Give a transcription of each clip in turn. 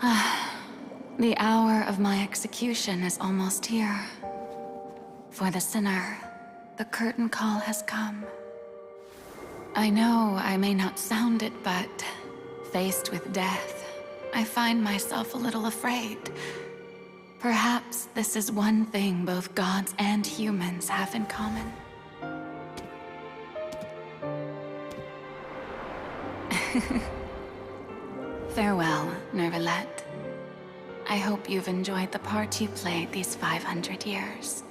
The hour of my execution is almost here. For the sinner, the curtain call has come. I know I may not sound it, but faced with death, I find myself a little afraid. Perhaps this is one thing both gods and humans have in common. Farewell, Nervalette. I hope you've enjoyed the part you played these 500 years.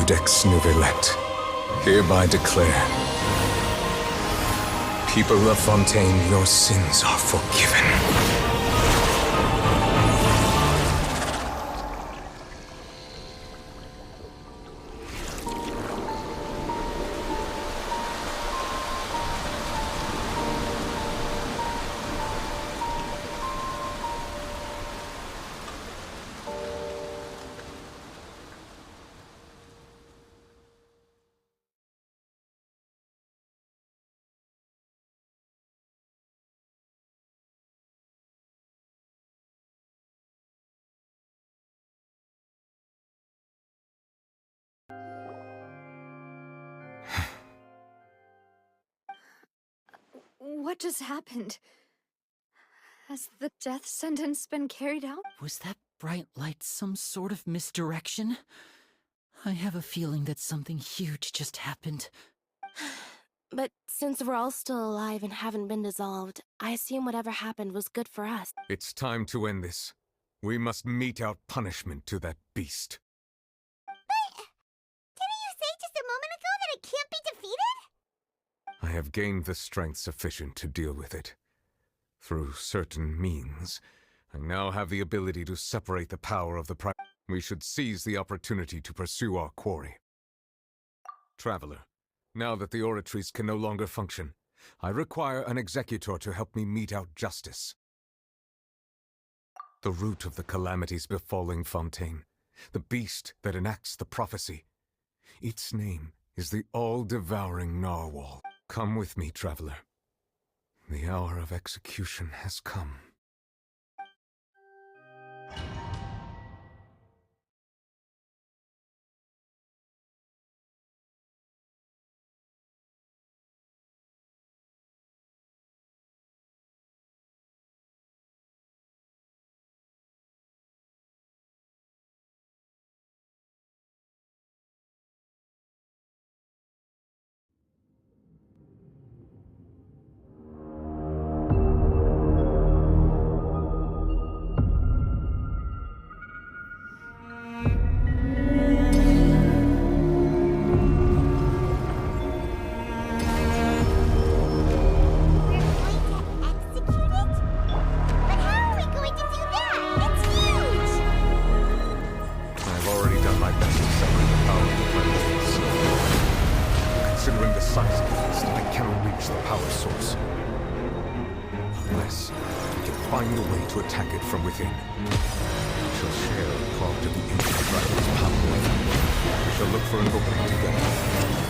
Codex Nouvelette, hereby declare, people of Fontaine, your sins are forgiven. What just happened? Has the death sentence been carried out? Was that bright light some sort of misdirection? I have a feeling that something huge just happened. But since we're all still alive and haven't been dissolved, I assume whatever happened was good for us. It's time to end this. We must mete out punishment to that beast. But didn't you say just a moment ago that it can't be defeated? I have gained the strength sufficient to deal with it. Through certain means, I now have the ability to separate the power of the We should seize the opportunity to pursue our quarry. Traveler, now that the oratories can no longer function, I require an executor to help me mete out justice. The root of the calamities befalling Fontaine, the beast that enacts the prophecy. Its name is the all-devouring narwhal. Come with me, traveler. The hour of execution has come. precise against, I cannot reach the power source. Unless we can find a way to attack it from within. We shall share a part of the ancient dragon's power with it. We shall look for an opening together.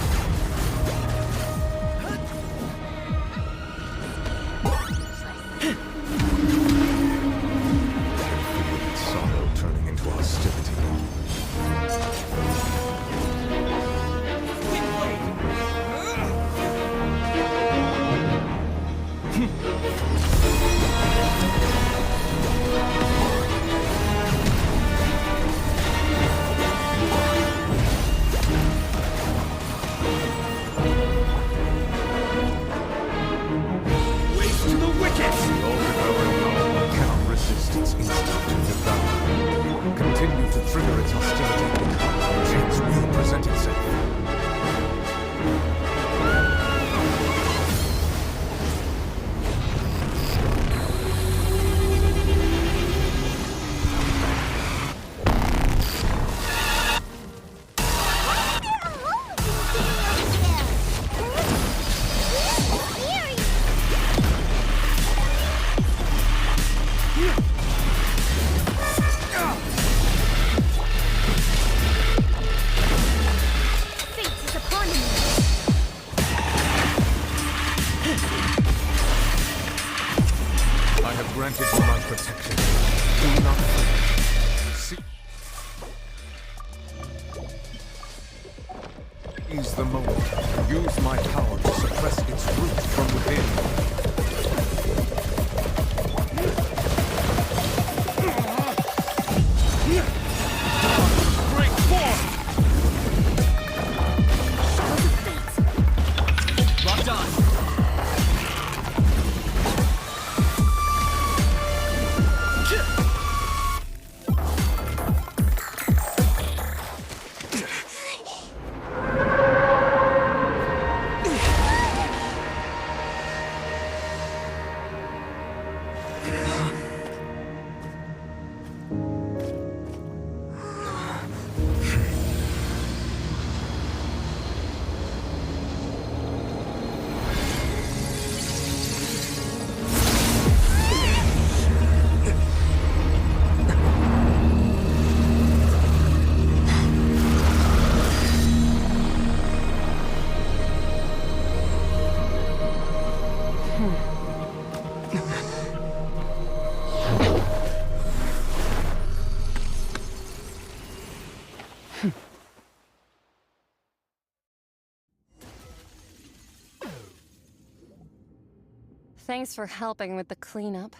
Thanks for helping with the cleanup.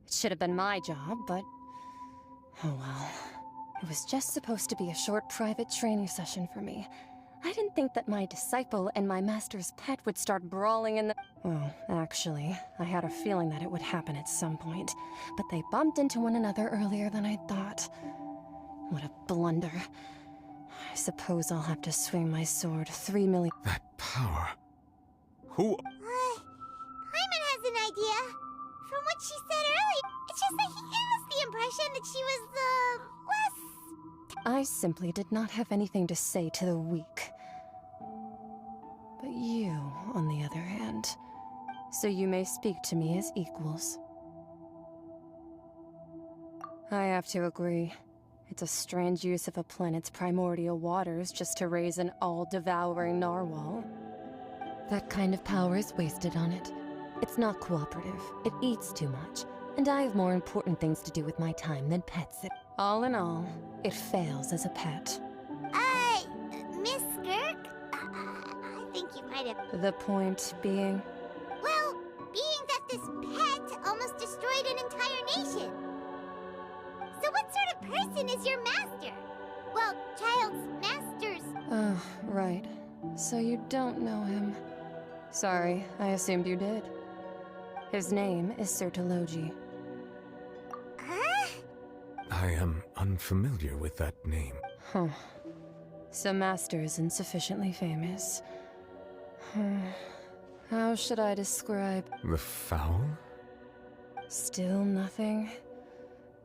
It should have been my job, but... oh well. It was just supposed to be a short private training session for me. I didn't think that my disciple and my master's pet would start brawling in the... well, actually, I had a feeling that it would happen at some point. But they bumped into one another earlier than I thought. What a blunder. I suppose I'll have to swing my sword 3 million... That power... Who... Paimon has an idea. From what she said earlier, it's just that he gave us the impression that she was, less... I simply did not have anything to say to the weak. But you, on the other hand, so you may speak to me as equals. I have to agree. It's a strange use of a planet's primordial waters just to raise an all-devouring narwhal. That kind of power is wasted on it. It's not cooperative, it eats too much, and I have more important things to do with my time than pets it. All in all, it fails as a pet. Miss Skirk? I think you might have... The point being? Well, being that this pet almost destroyed an entire nation. So what sort of person is your master? Well, child's master's... Oh, right. So you don't know him. Sorry, I assumed you did. His name is Sertologi. Huh? I am unfamiliar with that name. Huh. So Master isn't sufficiently famous. How should I describe... The Foul? Still nothing?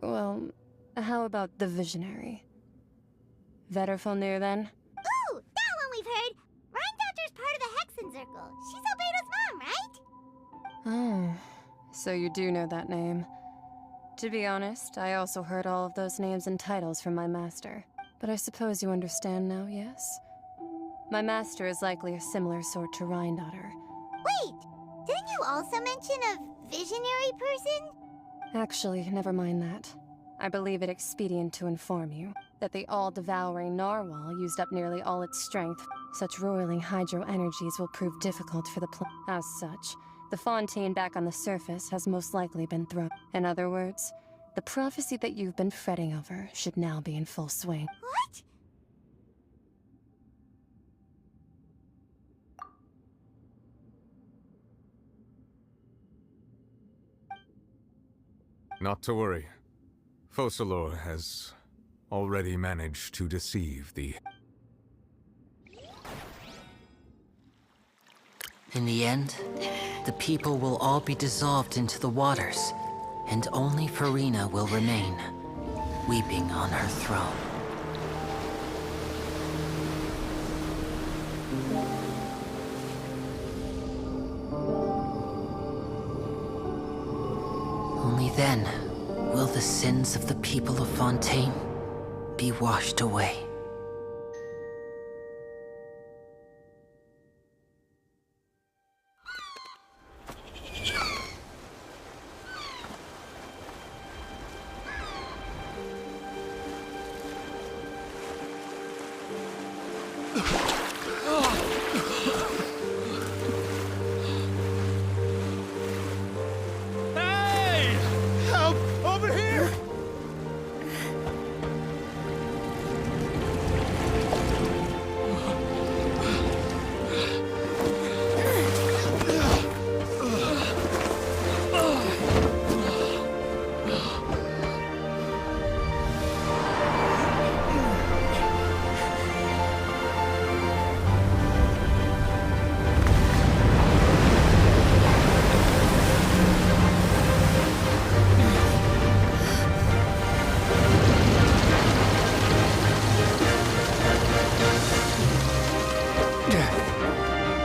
Well, how about the Visionary? Vetterfulnir then? Ooh, that one we've heard! Rhine Doctor's part of the Hexens, So you do know that name. To be honest, I also heard all of those names and titles from my master. But I suppose you understand now, yes? My master is likely a similar sort to Rhindaughter. Wait! Didn't you also mention a visionary person? Actually, never mind that. I believe it expedient to inform you that the all-devouring narwhal used up nearly all its strength. Such roiling hydro energies will prove difficult for the As such, the Fontaine back on the surface has most likely been thrown. In other words, the prophecy that you've been fretting over should now be in full swing. What? Not to worry. Focalor has already managed to deceive the... In the end, the people will all be dissolved into the waters, and only Farina will remain, weeping on her throne. Only then will the sins of the people of Fontaine be washed away.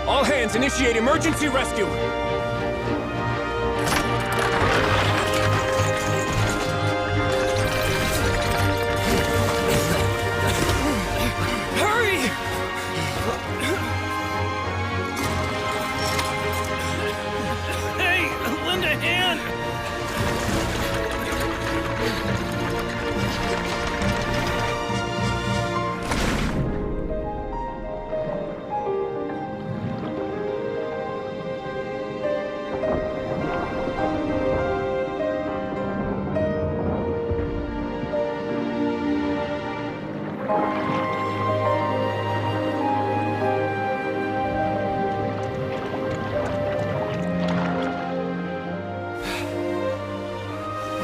All hands, initiate emergency rescue! Hurry! Hey, lend a hand!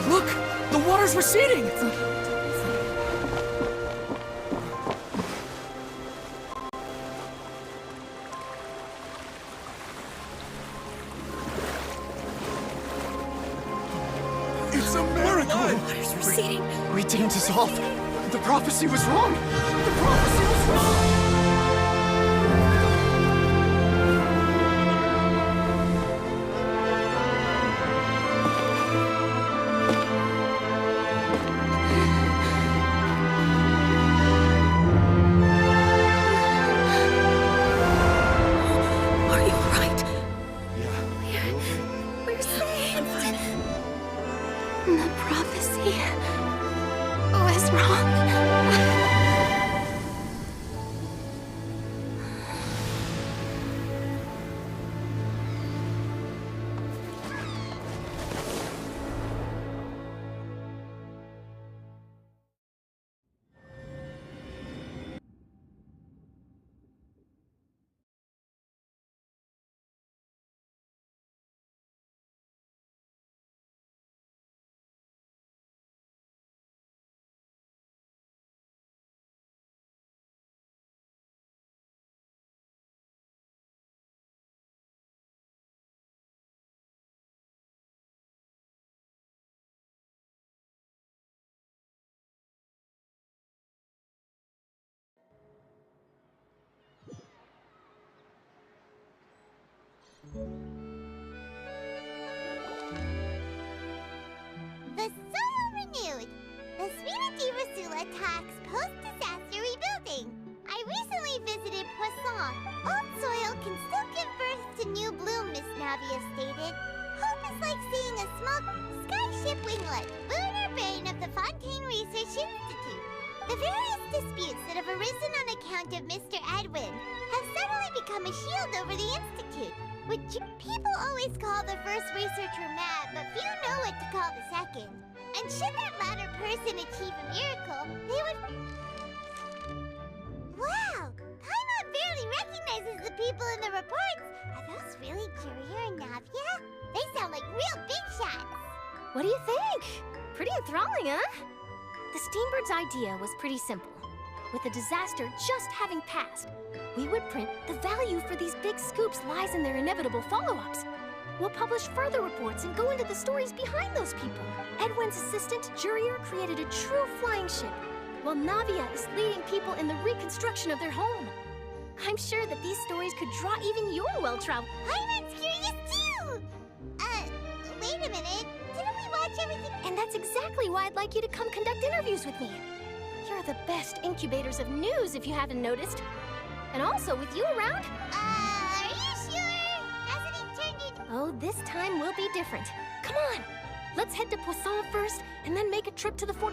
Look! The water's receding! It's a miracle! Water's receding. We didn't dissolve. The prophecy was wrong! The prophecy was wrong! Are you alright? We're safe. The prophecy was wrong. Navia stated. Hope is like seeing a small skyship winglet, lunar brain of the Fontaine Research Institute. The various disputes that have arisen on account of Mr. Edwin have suddenly become a shield over the Institute, which people always call the first researcher mad, but few know what to call the second. And should that latter person achieve a miracle, they would... Wow! Paimon barely recognizes the people in the reports. Are those really Courier and Navia? They sound like real big shots. What do you think? Pretty enthralling, huh? The Steambird's idea was pretty simple. With the disaster just having passed, we would print the value for these big scoops lies in their inevitable follow-ups. We'll publish further reports and go into the stories behind those people. Edwin's assistant, Jurier, created a true flying ship, while Navia is leading people in the reconstruction of their home. I'm sure that these stories could draw even your well-traveled... Paimon's curious too! Wait a minute. Didn't we watch everything? And that's exactly why I'd like you to come conduct interviews with me. You're the best incubators of news, if you haven't noticed. And also, with you around... Are you sure? Hasn't he turned in... Oh, this time will be different. Come on! Let's head to Poisson first, and then make a trip to the fort...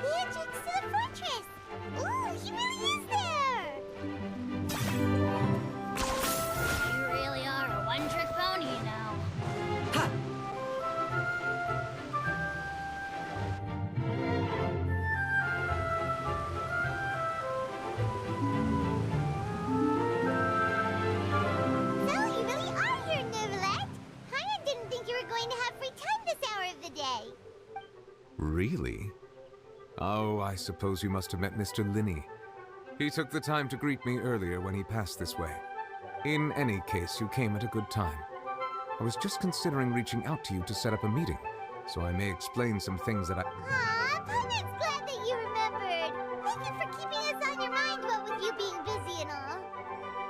The entrance to the fortress! Ooh, he really is there! You really are a one-trick pony, you know. So, you really are here, Neuvillette! Paimon didn't think you were going to have free time this hour of the day. Really? Oh, I suppose you must have met Mr. Linney. He took the time to greet me earlier when he passed this way. In any case, you came at a good time. I was just considering reaching out to you to set up a meeting, so I may explain some things that I... Aw, Paimon's glad that you remembered. Thank you for keeping us on your mind, what with you being busy and all.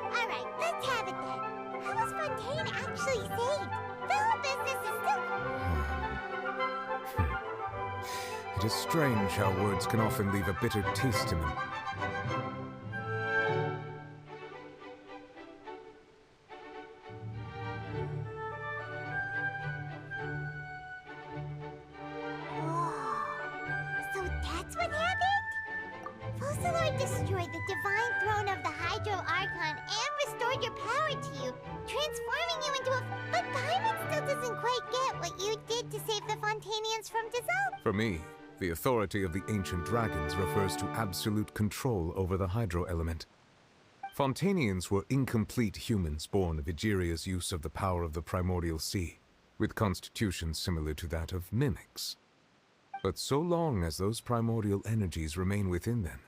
Alright, let's have it then. How was Fontaine actually saved? The whole business is still... It is strange how words can often leave a bitter taste in them. So that's what happened? Focalord destroyed the divine throne of the Hydro Archon and restored your power to you, transforming you into a... But Paimon still doesn't quite get what you did to save the Fontainians from dissolve. For me, the authority of the ancient dragons refers to absolute control over the hydro element. Fontainians were incomplete humans born of Egeria's use of the power of the primordial sea, with constitutions similar to that of mimics. But so long as those primordial energies remain within them,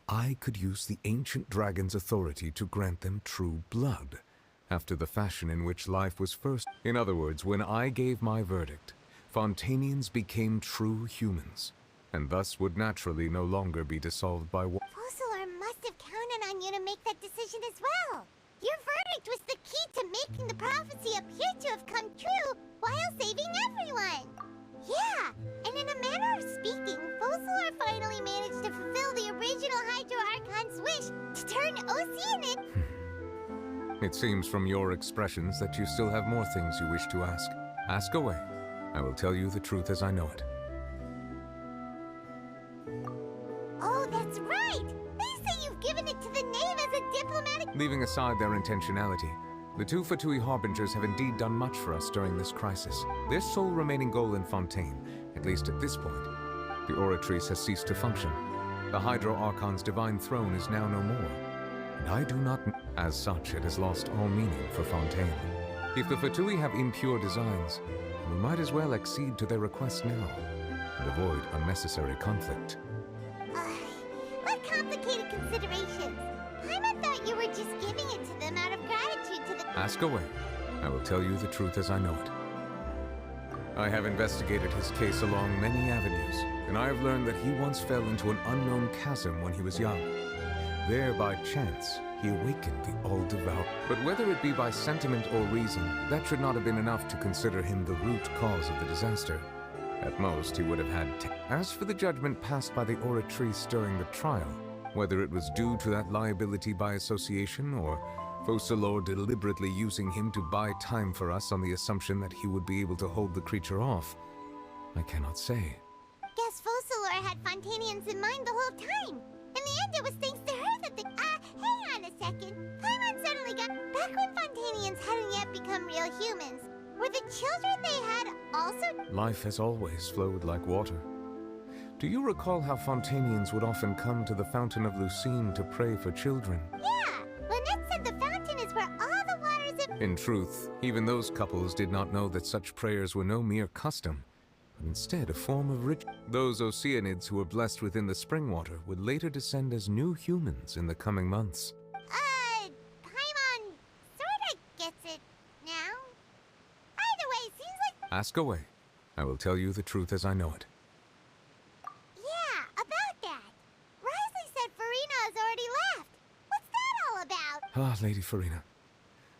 I could use the ancient dragon's authority to grant them true blood, after the fashion in which life was first. In other words, when I gave my verdict, Fontainians became true humans, and thus would naturally no longer be dissolved by war. Focalord must have counted on you to make that decision as well. Your verdict was the key to making the prophecy appear to have come true while saving everyone. Yeah, and in a manner of speaking, Focalord finally managed to fulfill the original Hydro Archon's wish to turn Oceanic. It seems from your expressions that you still have more things you wish to ask. Ask away. I will tell you the truth as I know it. Oh, that's right! They say you've given it to the knave as a diplomatic... Leaving aside their intentionality, the two Fatui Harbingers have indeed done much for us during this crisis. Their sole remaining goal in Fontaine, at least at this point, the Oratrice has ceased to function. The Hydro Archon's divine throne is now no more, and I do not... As such, it has lost all meaning for Fontaine. If the Fatui have impure designs, we might as well accede to their request now, and avoid unnecessary conflict. What complicated considerations? Paimon thought you were just giving it to them out of gratitude to the... Ask away. I will tell you the truth as I know it. I have investigated his case along many avenues, and I have learned that he once fell into an unknown chasm when he was young. There, by chance, he awakened the all-devout. But whether it be by sentiment or reason, that should not have been enough to consider him the root cause of the disaster. At most, he would have had As for the judgment passed by the Oratrice during the trial, whether it was due to that liability by association or Focalors deliberately using him to buy time for us on the assumption that he would be able to hold the creature off, I cannot say. Guess Focalors had Fontainians in mind the whole time. In the end, it was thanks to her that the... hang on a second. Paimon suddenly got... Back when Fontainians hadn't yet become real humans, were the children they had also... Life has always flowed like water. Do you recall how Fontainians would often come to the Fountain of Lucine to pray for children? Yeah! Lynette said the fountain is where all the waters of... In truth, even those couples did not know that such prayers were no mere custom, but instead a form of ritual. Those Oceanids who were blessed within the spring water would later descend as new humans in the coming months. Paimon sorta gets it now. Either way, seems like... Ask away. I will tell you the truth as I know it. Yeah, about that. Risley said Farina has already left. What's that all about? Ah, Lady Farina.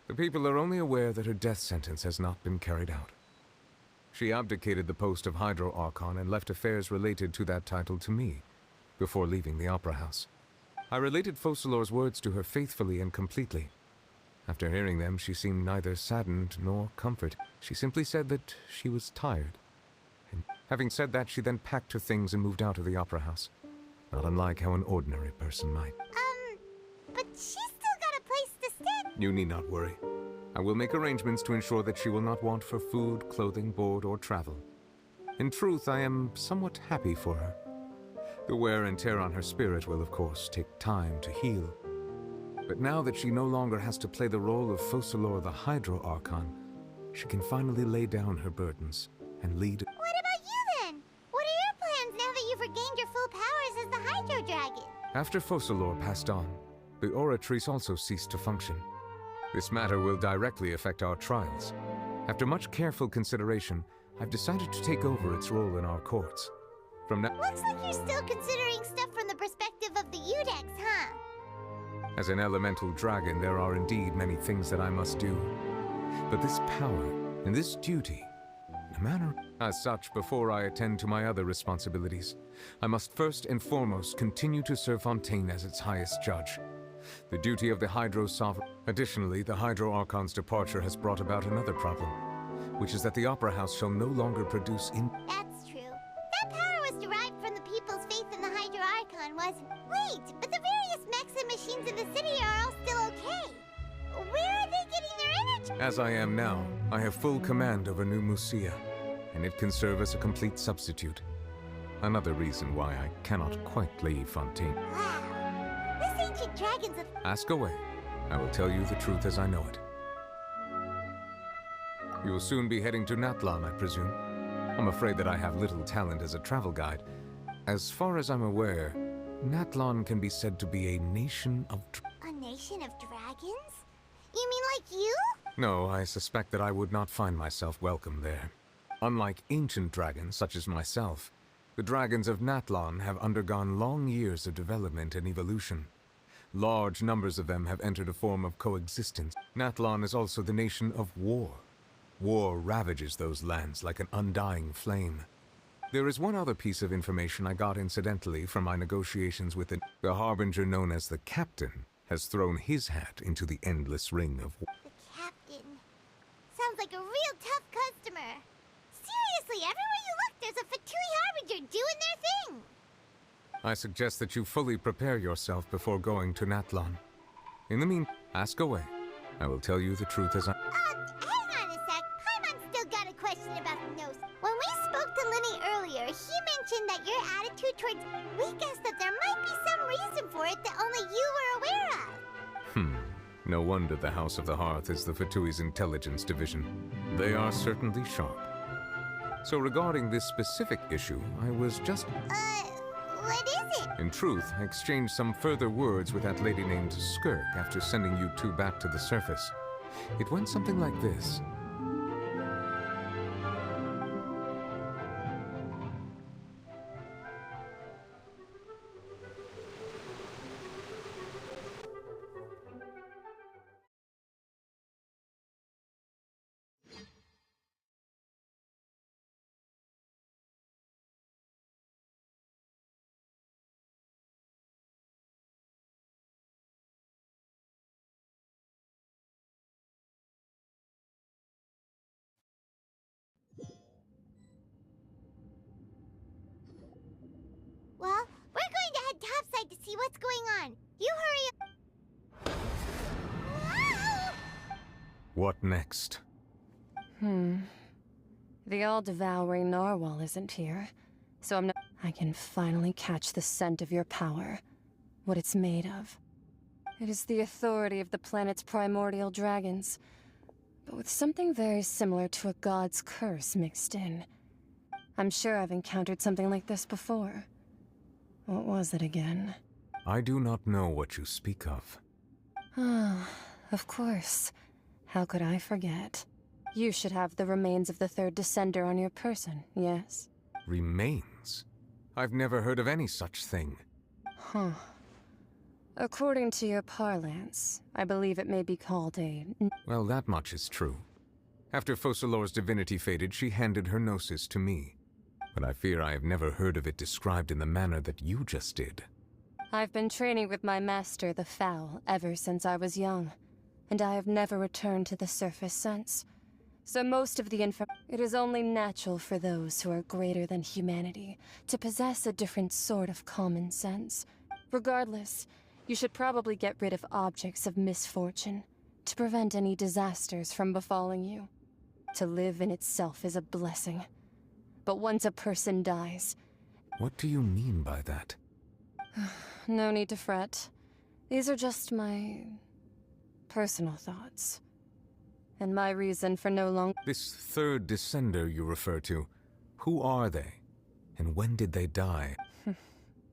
The people are only aware that her death sentence has not been carried out. She abdicated the post of Hydro Archon and left affairs related to that title to me, before leaving the Opera House. I related Focalors' words to her faithfully and completely. After hearing them, she seemed neither saddened nor comforted. She simply said that she was tired. And having said that, she then packed her things and moved out of the Opera House. Not unlike how an ordinary person might. But she's still got a place to stay. You need not worry. I will make arrangements to ensure that she will not want for food, clothing, board, or travel. In truth, I am somewhat happy for her. The wear and tear on her spirit will, of course, take time to heal. But now that she no longer has to play the role of Focalors the Hydro Archon, she can finally lay down her burdens and lead... What about you then? What are your plans now that you've regained your full powers as the Hydro Dragon? After Focalors passed on, the Oratrice also ceased to function. This matter will directly affect our trials. After much careful consideration, I've decided to take over its role in our courts. From now... Looks like you're still considering stuff from the perspective of the Udex, huh? As an elemental dragon, there are indeed many things that I must do. But this power and this duty, no matter... As such, before I attend to my other responsibilities, I must first and foremost continue to serve Fontaine as its highest judge. The duty of the Hydro Sovereign. Additionally, the Hydro Archon's departure has brought about another problem, which is that the Opera House shall no longer produce That's true. That power was derived from the people's faith in the Hydro Archon, wasn't it? Wait, but the various mechs and machines in the city are all still okay. Where are they getting their energy? As I am now, I have full command over New Musia, and it can serve as a complete substitute. Another reason why I cannot quite leave Fontaine. Wow. This ancient dragon's a... Ask away. I will tell you the truth as I know it. You will soon be heading to Natlan, I presume. I'm afraid that I have little talent as a travel guide. As far as I'm aware, Natlan can be said to be a nation of... A nation of dragons? You mean like you? No, I suspect that I would not find myself welcome there. Unlike ancient dragons such as myself, the dragons of Natlan have undergone long years of development and evolution. Large numbers of them have entered a form of coexistence. Natlan is also the nation of war. War ravages those lands like an undying flame. There is one other piece of information I got incidentally from my negotiations with it. The harbinger known as the Captain has thrown his hat into the endless ring of war. The Captain. Sounds like a real tough customer. Seriously, everywhere you look, there's a Fatui harbinger doing their thing. I suggest that you fully prepare yourself before going to Natlan. In the meantime, ask away. I will tell you the truth as I... Hang on a sec. Paimon's still got a question about the nose. When we spoke to Linny earlier, he mentioned that your attitude towards... We guessed that there might be some reason for it that only you were aware of. No wonder the House of the Hearth is the Fatui's intelligence division. They are certainly sharp. So regarding this specific issue, I was just... What is it? In truth, I exchanged some further words with that lady named Skirk after sending you two back to the surface. It went something like this. what's going on? You hurry up. Wow! What next? The all-devouring narwhal isn't here, so I'm not— I can finally catch the scent of your power, what it's made of. It is the authority of the planet's primordial dragons, but with something very similar to a god's curse mixed in. I'm sure I've encountered something like this before. What was it again? I do not know what you speak of. Ah, of course. How could I forget? You should have the remains of the third descender on your person, yes? Remains? I've never heard of any such thing. Huh. According to your parlance, I believe it may be called a— Well, that much is true. After Focalor's divinity faded, she handed her gnosis to me. But I fear I have never heard of it described in the manner that you just did. I've been training with my master, the Fowl, ever since I was young, and I have never returned to the surface since. So most of the it is only natural for those who are greater than humanity to possess a different sort of common sense. Regardless, you should probably get rid of objects of misfortune to prevent any disasters from befalling you. To live in itself is a blessing. But once a person dies— What do you mean by that? No need to fret. These are just my personal thoughts. And my reason for no longer— This third descender you refer to, who are they? And when did they die?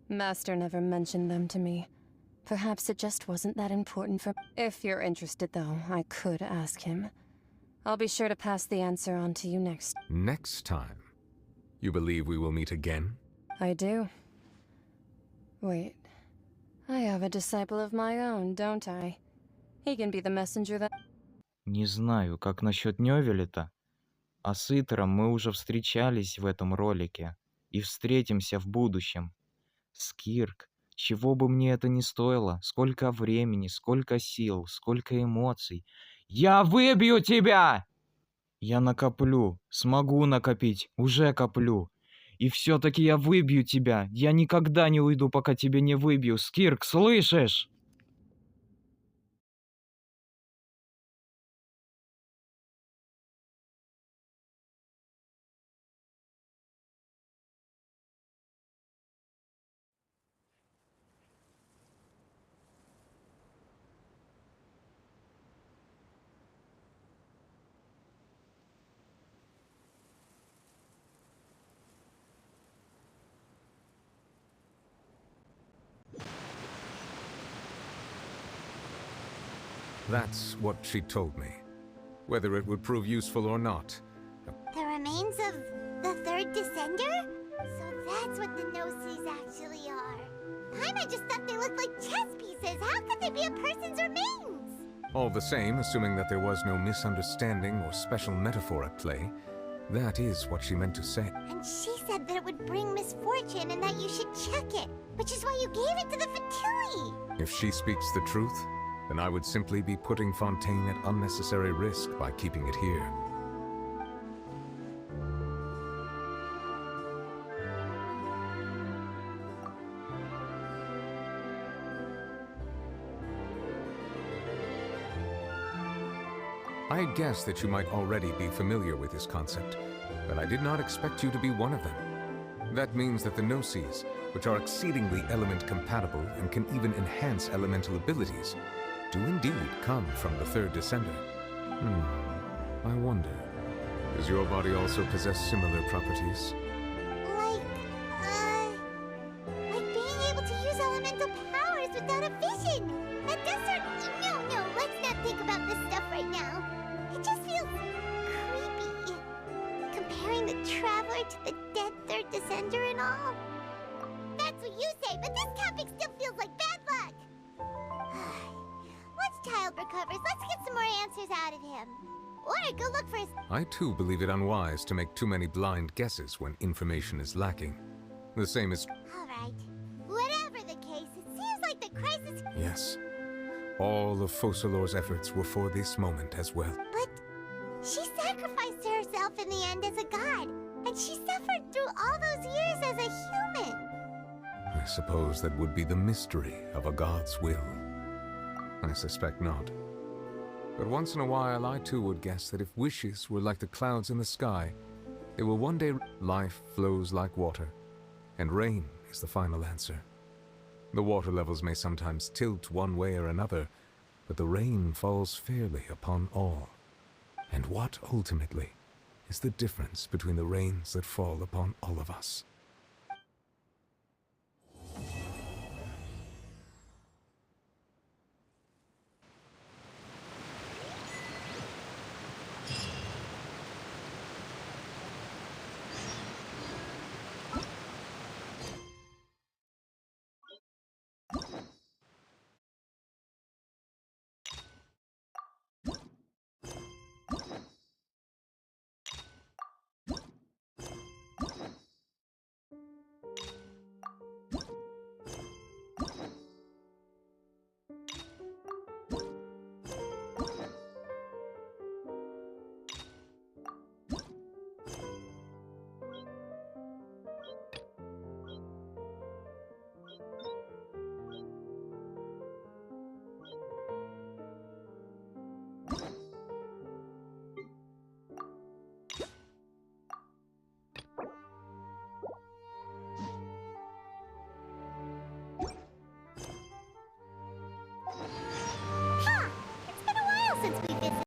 Master never mentioned them to me. Perhaps it just wasn't that important for— If you're interested, though, I could ask him. I'll be sure to pass the answer on to you next. Next time? You believe we will meet again? I do. Wait. I have a disciple of my own, don't I? He can be the messenger that— Не знаю, как насчет Нёвеля-то. А с Итером мы уже встречались в этом ролике. И встретимся в будущем. Скирк, чего бы мне это ни стоило, сколько времени, сколько сил, сколько эмоций. Я выбью тебя! Я накоплю, смогу накопить, уже коплю. И все-таки я выбью тебя. Я никогда не уйду, пока тебя не выбью. Скирк, слышишь? That's what she told me. Whether it would prove useful or not. The remains of the third descender? So that's what the Gnosis actually are. Paimon just thought they looked like chess pieces. How could they be a person's remains? All the same, assuming that there was no misunderstanding or special metaphor at play, that is what she meant to say. And she said that it would bring misfortune and that you should check it, which is why you gave it to the Fatui. If she speaks the truth, then I would simply be putting Fontaine at unnecessary risk by keeping it here. I had guessed that you might already be familiar with this concept, but I did not expect you to be one of them. That means that the Gnosis, which are exceedingly element-compatible and can even enhance elemental abilities, do indeed come from the third descender. I wonder, does your body also possess similar properties? Like being able to use elemental powers without a vision. That does sort— No, let's not think about this stuff right now. It just feels creepy. Comparing the Traveler to the dead third descender and all. That's what you say, but this topic still feels like bad luck. Once Child recovers, let's get some more answers out of him. Or go look for his— I too believe it unwise to make too many blind guesses when information is lacking. The same is— Alright. Whatever the case, it seems like the crisis— Yes. All of Focalor's efforts were for this moment as well. But she sacrificed herself in the end as a god, and she suffered through all those years as a human. suppose that would be the mystery of a god's will. I suspect not. But once in a while, I too would guess that if wishes were like the clouds in the sky, they will one day... Life flows like water, and rain is the final answer. The water levels may sometimes tilt one way or another, but the rain falls fairly upon all. And what, ultimately, is the difference between the rains that fall upon all of us?